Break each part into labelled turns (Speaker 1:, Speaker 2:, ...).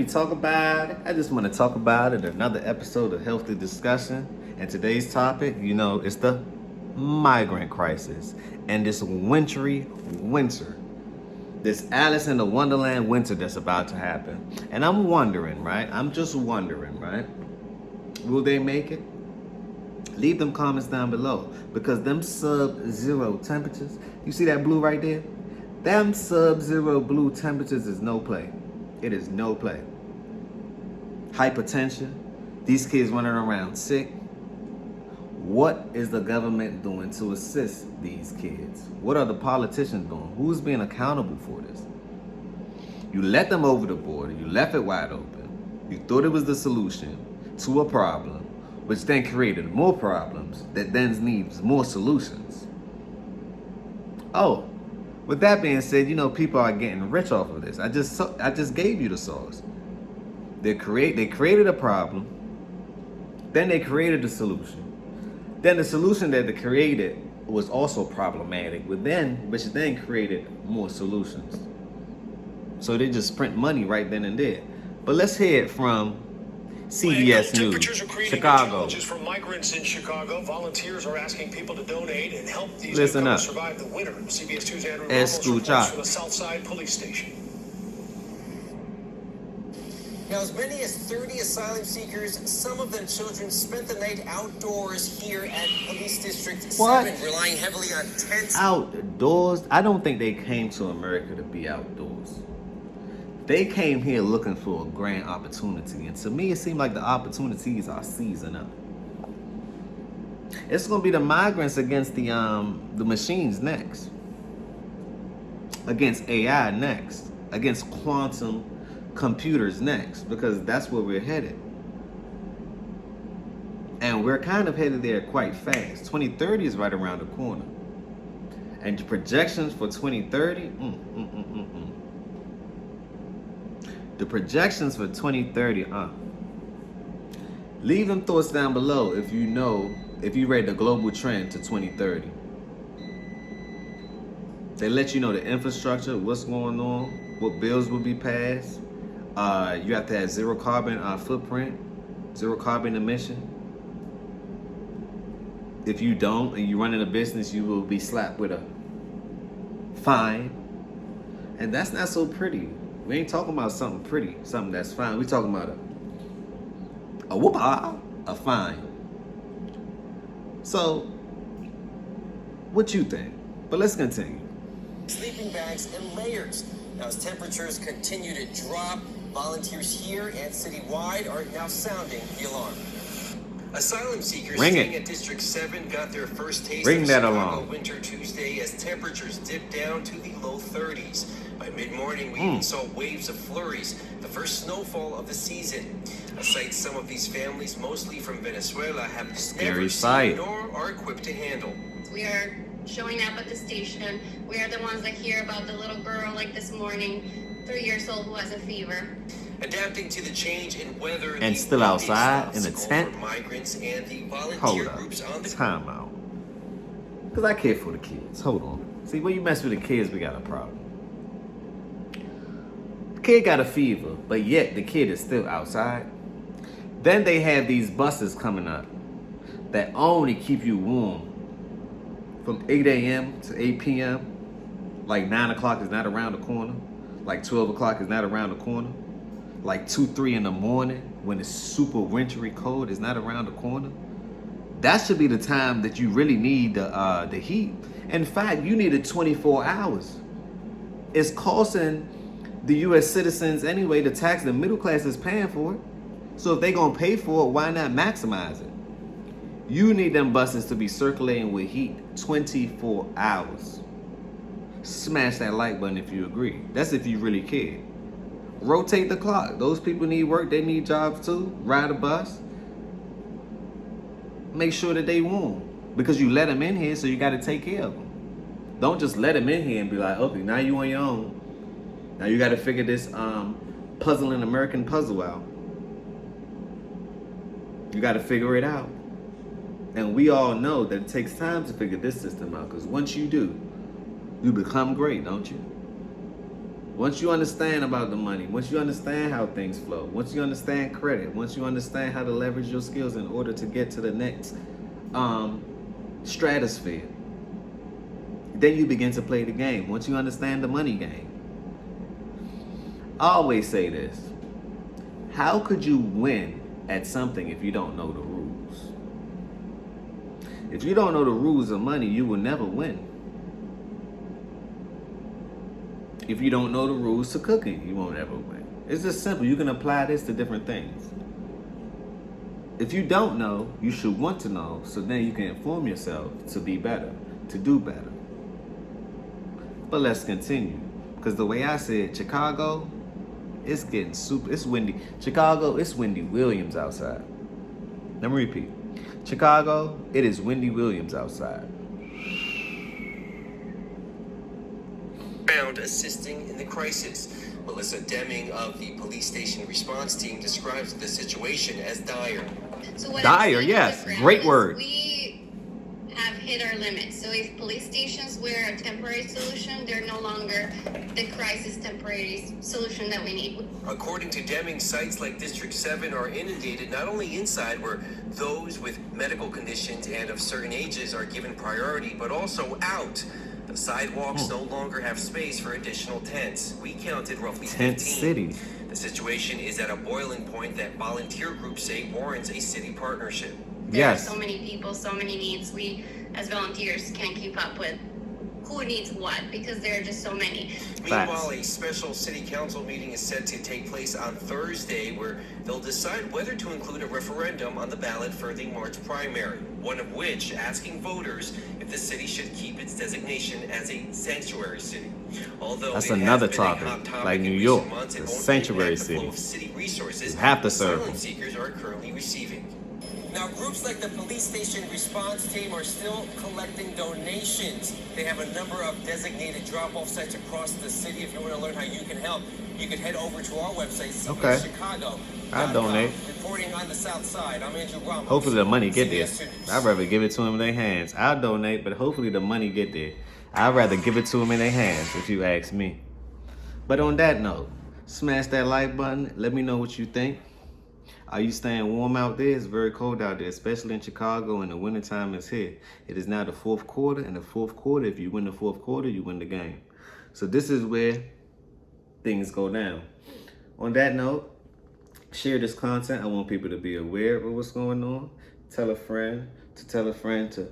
Speaker 1: I just want to talk about it. Another episode of Healthy Discussion. And today's topic, it's the migrant crisis. And this wintry winter. This Alice in the Wonderland winter that's about to happen. And I'm wondering, right? Will they make it? Leave them comments down below. Because them sub-zero temperatures, you see that blue right there? Them sub-zero blue temperatures is no play. It is no play. Hypertension, these kids running around sick. What is the government doing to assist these kids? What are the politicians doing? Who's being accountable for this? You let them over the border, you left it wide open. You thought it was the solution to a problem, which then created more problems that then needs more solutions. Oh, with that being said, people are getting rich off of this. I just gave you the sauce. They created a problem, then they created a solution. Then the solution that they created was also problematic, which then created more solutions. So they just print money right then and there. But let's hear it from CBS News, Chicago.
Speaker 2: For migrants in Chicago, volunteers are asking people to donate and help these
Speaker 1: Listen
Speaker 2: newcomers
Speaker 1: up.
Speaker 2: survive the winter. CBS 2's Andrew
Speaker 1: Escucha.
Speaker 2: Ramos reports from the Southside Police Station.
Speaker 3: Now, as many as 30 asylum seekers, some of them children, spent the night outdoors here at Police District 7, relying heavily on tents.
Speaker 1: Outdoors? I don't think they came to America to be outdoors. They came here looking for a grand opportunity, and to me, it seemed like the opportunities are seizing up. It's going to be the migrants against the machines next, against AI next, against quantum computers next, because that's where we're headed, and we're kind of headed there quite fast. 2030 is right around the corner, and the projections for 2030. The projections for 2030, leave them thoughts down below if you read the global trend to 2030. They let you know the infrastructure, what's going on, what bills will be passed. You have to have zero carbon footprint, zero carbon emission. If you don't and you run in a business, you will be slapped with a fine. And that's not so pretty. We ain't talking about something pretty, something that's fine. We talking about a fine. So, what you think? But let's continue.
Speaker 3: Sleeping bags in layers. Now, as temperatures continue to drop, volunteers here and citywide are now sounding the alarm. Asylum seekers staying at District 7 got their first taste of Chicago winter Tuesday as temperatures dipped down to the low 30s. By mid-morning, we even saw waves of flurries, the first snowfall of the season. A sight some of these families, mostly from Venezuela, have never seen nor are equipped to handle.
Speaker 4: We are showing up at the station. We are the ones that hear about the little girl like this morning, 3 years old, who has a fever.
Speaker 3: Adapting to the change in weather
Speaker 1: and still outside in a tent.
Speaker 3: Migrants and the volunteer
Speaker 1: Hold up.
Speaker 3: groups on the
Speaker 1: Time out. Because I care for the kids. Hold on. See, when you mess with the kids, we got a problem. The kid got a fever, but yet the kid is still outside. Then they have these buses coming up that only keep you warm from 8 a.m. to 8 p.m. Like 9 o'clock is not around the corner. Like 12 o'clock is not around the corner. Like 2, 3 in the morning when it's super wintry cold is not around the corner. That should be the time that you really need the heat. In fact, you need it 24 hours. It's costing the U.S. citizens anyway. The tax, the middle class is paying for it. So if they're going to pay for it, why not maximize it? You need them buses to be circulating with heat 24 hours. Smash that like button if you agree. That's if you really care. Rotate the clock. Those people need work. They need jobs too. Ride a bus. Make sure that they warm. Because you let them in here, so you got to take care of them. Don't just let them in here and be like, okay, now you on your own. Now you got to figure this puzzling American puzzle out. You got to figure it out. And we all know that it takes time to figure this system out. Because once you do, you become great, don't you? Once you understand about the money, once you understand how things flow, once you understand credit, once you understand how to leverage your skills in order to get to the next stratosphere, then you begin to play the game. Once you understand the money game. I always say this. How could you win at something if you don't know the rules? If you don't know the rules of money, you will never win. If you don't know the rules to cooking, you won't ever win. It's just simple. You can apply this to different things. If you don't know, you should want to know, so then you can inform yourself to be better, to do better. But let's continue. Because the way I see it, Chicago, it's getting super, it's windy. Chicago, it's Wendy Williams outside. Let me repeat. Chicago, it is Wendy Williams outside.
Speaker 3: Found assisting in the crisis. Melissa Deming of the police station response team describes the situation as dire.
Speaker 4: So what
Speaker 1: Dire,
Speaker 4: I'm seeing
Speaker 1: yes,
Speaker 4: on the ground
Speaker 1: great
Speaker 4: is
Speaker 1: word.
Speaker 4: We have hit our limits. So if police stations were a temporary solution, they're no longer the crisis temporary solution that we need.
Speaker 3: According to Deming, sites like District 7 are inundated not only inside, where those with medical conditions and of certain ages are given priority, but also out. The sidewalks no longer have space for additional tents. We counted roughly 15.
Speaker 1: Tent city.
Speaker 3: The situation is at a boiling point that volunteer groups say warrants a city partnership.
Speaker 4: There
Speaker 1: Yes.
Speaker 4: are so many people, so many needs. We, as volunteers, can't keep up with who needs what because there are just so many.
Speaker 3: Meanwhile, a special city council meeting is set to take place on Thursday where they'll decide whether to include a referendum on the ballot for the March primary, one of which asking voters if the city should keep its designation as a sanctuary city. Although
Speaker 1: That's
Speaker 3: it has
Speaker 1: another
Speaker 3: been a
Speaker 1: topic,
Speaker 3: hot topic
Speaker 1: like
Speaker 3: in
Speaker 1: New
Speaker 3: recent
Speaker 1: York,
Speaker 3: months, it
Speaker 1: the
Speaker 3: won't
Speaker 1: sanctuary
Speaker 3: impact the flow
Speaker 1: city.
Speaker 3: of city resources
Speaker 1: You have to serve
Speaker 3: asylum
Speaker 1: them.
Speaker 3: seekers are currently receiving. Now, groups like the police station response team are still collecting donations. They have a number of designated drop-off sites across the city. If you want to learn how you can help, you can head over to our website,
Speaker 1: Okay.
Speaker 3: Chicago.
Speaker 1: I'll donate.
Speaker 3: Reporting on the South Side, I'm Andrew Ramos.
Speaker 1: Hopefully the money get there.
Speaker 3: CBS News.
Speaker 1: I'd rather give it to them in their hands. I'll donate, but hopefully the money get there. I'd rather give it to them in their hands, if you ask me. But on that note, smash that like button. Let me know what you think. Are you staying warm out there? It's very cold out there, especially in Chicago, and the wintertime is here. It is now the fourth quarter, and the fourth quarter, if you win the fourth quarter, you win the game. So this is where things go down. On that note, share this content. I want people to be aware of what's going on. Tell a friend to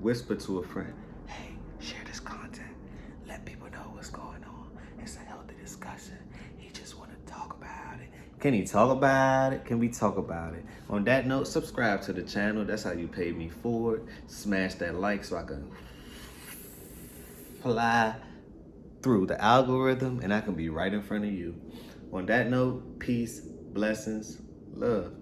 Speaker 1: whisper to a friend, hey, share this content. Let people know what's going on. It's a healthy discussion. He just want to talk about it. Can he talk about it? Can we talk about it? On that note, subscribe to the channel. That's how you pay me forward. Smash that like so I can fly through the algorithm and I can be right in front of you. On that note, peace, blessings, love.